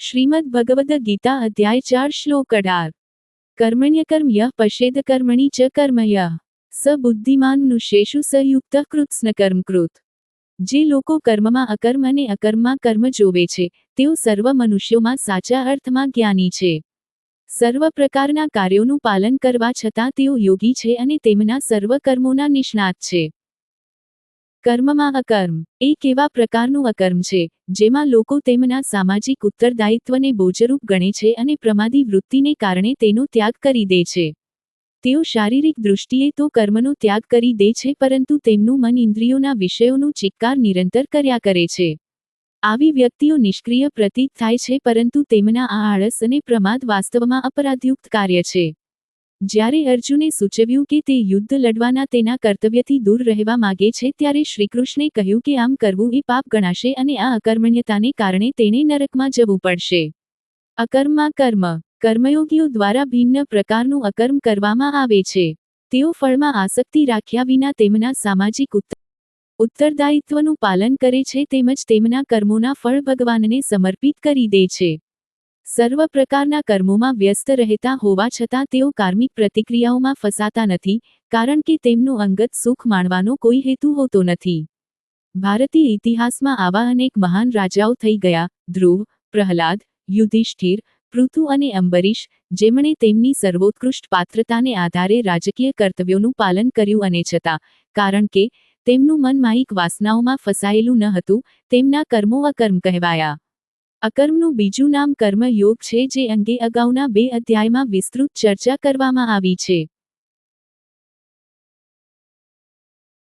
श्रीमद् भगवद गीता अध्याय 4 श्लोक 18 कर्मण्यकर्म यः पश्येद कर्मणि च कर्म यः स बुद्धिमानुष्येषु स युक्तः कृत्स्नकर्म કૃત। જે લોકો કર્મમાં અકર્મ અને અકર્મમાં કર્મ જોવે છે તેઓ સર્વ મનુષ્યોમાં સાચા અર્થમાં જ્ઞાની છે। સર્વ પ્રકારના કાર્યોનું પાલન કરવા છતાં તેઓ યોગી છે અને તેમના સર્વ કર્મોના નિષ્ણાત છે। કર્મમાં અકર્મ એક એવા પ્રકારનું અકર્મ છે જેમાં લોકો તેમના સામાજિક ઉત્તરદાયિત્વને બોજરૂપ ગણે છે અને પ્રમાદી વૃત્તિને કારણે તેનો ત્યાગ કરી દે છે। તેઓ શારીરિક દૃષ્ટિએ તો કર્મનો ત્યાગ કરી દે છે પરંતુ તેમનું મન ઇન્દ્રિયોના વિષયોનું ચિક્કાર નિરંતર કર્યા કરે છે। આવી વ્યક્તિઓ નિષ્ક્રિય પ્રતીત થાય છે પરંતુ તેમના આ આળસ અને પ્રમાદ વાસ્તવમાં અપરાધયુક્ત કાર્ય છે। જ્યારે અર્જુને સૂચવ્યું કે તે યુદ્ધ લડવાના તેના કર્તવ્યથી દૂર રહેવા માગે છે ત્યારે શ્રીકૃષ્ણે કહ્યું કે આમ કરવું એ પાપ ગણાશે અને આ અકર્મણ્યતાને કારણે તેણે નરકમાં જવું પડશે। અકર્મમાં કર્મ કર્મયોગીઓ દ્વારા ભિન્ન પ્રકારનું અકર્મ કરવામાં આવે છે। તેઓ ફળમાં આસક્તિ રાખ્યા વિના તેમના સામાજિક ઉત્તરદાયિત્વનું પાલન કરે છે તેમજ તેમના કર્મોના ફળ ભગવાનને સમર્પિત કરી દે છે। સર્વ પ્રકારના કર્મોમાં વ્યસ્ત રહેતા હોવા છતાં તેઓ કાર્મિક પ્રતિક્રિયાઓમાં ફસાતા નથી કારણ કે તેમનું અંગત સુખ માણવાનો કોઈ હેતુ હોતો નથી। ભારતીય ઇતિહાસમાં આવા અનેક મહાન રાજાઓ થઈ ગયા ધ્રુવ, પ્રહલાદ, યુધિષ્ઠિર, પૃથુ અને અંબરીશ જેમણે તેમની સર્વોત્કૃષ્ટ પાત્રતાને આધારે રાજકીય કર્તવ્યોનું પાલન કર્યું અને છતાં કારણ કે તેમનું મન માયિક વાસનાઓમાં ફસાયેલું ન હતું તેમના કર્મો અકર્મ કહેવાયા। અકર્મનું બીજું નામ કર્મ યોગ છે જે અંગે અગાઉના 2 અધ્યાયમાં વિસ્તૃત ચર્ચા કરવામાં આવી છે।